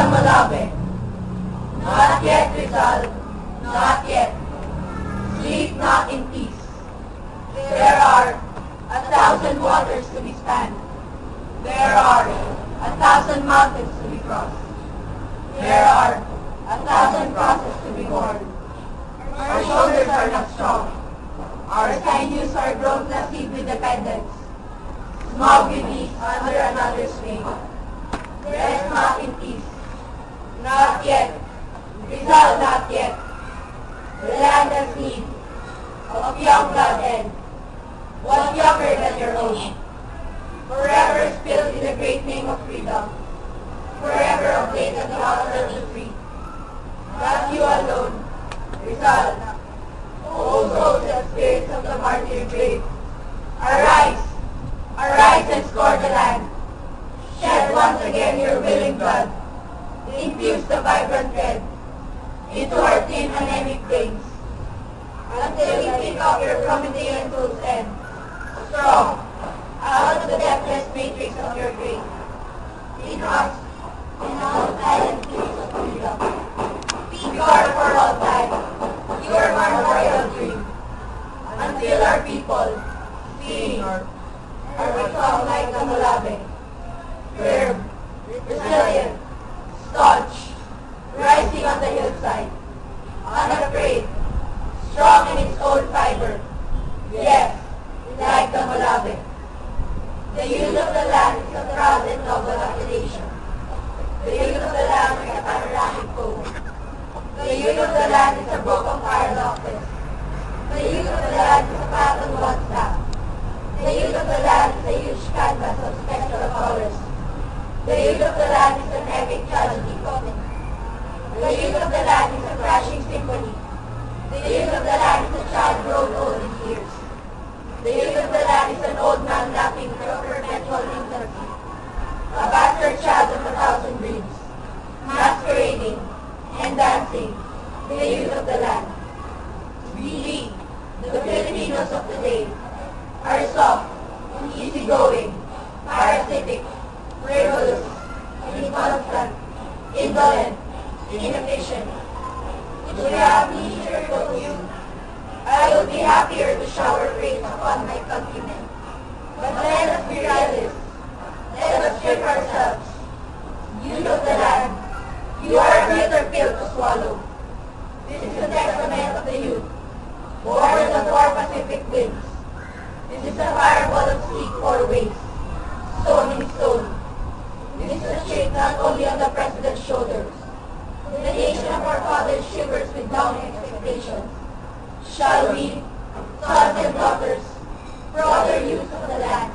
Malave. Not yet, Rizal. Not yet. Sleep not in peace. There are 1,000 waters to be spanned. There are 1,000 mountains to be crossed. There are 1,000 crosses to be borne. Our shoulders are not strong. Our sinews are grown flaccid with dependence. Small babies under another's wing. Rest not in peace. Not yet. Rizal, not yet. The land has need of young blood and one younger than your own. Forever spilled in the great name of freedom. Forever obeyed at the altar of the free. Not you alone, Rizal. O souls and spirits of the martyr grave, arise, arise and score the land. Shed once again your willing blood. Infuse the vibrant red into our thin anemic veins, until we pick up your Promethean soul's end, strong, out of the deathless matrix of your grave. In us, in all silent trees of freedom, you are for all time, your memorial dream, until our people, seeing, are become like the Malave, firm, resilient, staunch, rising on the hillside, unafraid, strong in its own fiber, yes, like the Malave. The use of the land is a proud and noble appellation. The use of the land is a panoramic poem. The use of the land is a book of paradoxes. The use of the land is a path on one staff. The use of the land is a huge canvas of spectral colors. The use of the land is an epic tragedy comedy. The use of the land is a crashing symphony. The use of the land is a child grown old in years. The use of the land is an old man laughing through a perpetual infancy. A bastard child of 1,000 dreams, masquerading and dancing the use of the land. We, the Filipinos of today, are soft, easygoing, parasitic, frivolous, inconstant, indolent, inefficient. Would you have me sugarcoat you? I would be happier to shower praise upon my countrymen. But let us be realists. Let us strip ourselves. Use of the land, you are a bitter pill to swallow. This is the testament of the youth, born in the four Pacific winds. This is a fireball of sleep four ways, stone in stone. This is a shake not only on the President's shoulders. The nation of our fathers shivers with dawning expectations. Shall we, sons and daughters, broader use of the land,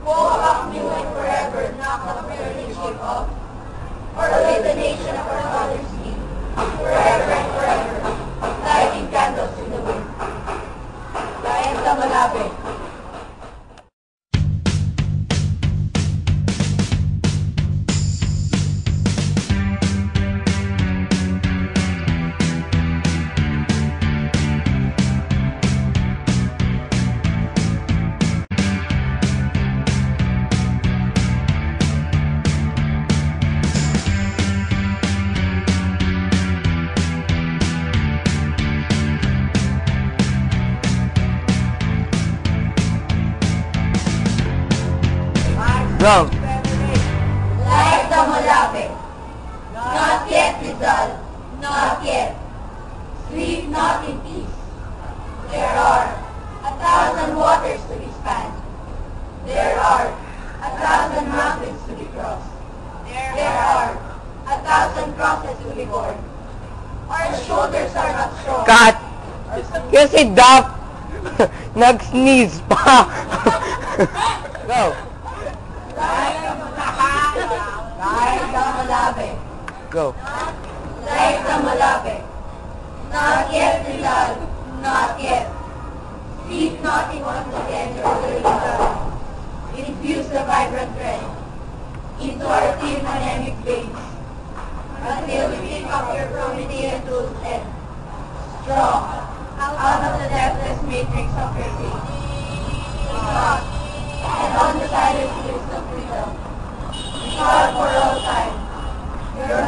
walk up new and forever knock the privilege off? Or will the nation of our fathers be, forever and forever, lighting candles in the wind? Maestra Malave. Go. Like the Malave. Not yet, Rizal. Not yet. Sleep not in peace. There are 1,000 waters to be spanned. There are 1,000 mountains to be crossed. There are 1,000 crosses to be borne. Our shoulders are not strong. Cut! Kasi Duff nag-sneeze pa. Go. Like the Malave. Go. Like the Malave. Not yet, Rizal. Not yet. Sleep not in once again your willing blood. Infuse the vibrant red into our thin anemic veins, until we pick up your Promethean soul's end, strong, out of the deathless matrix of your faith. And on the silent hills of freedom, we call for all time, your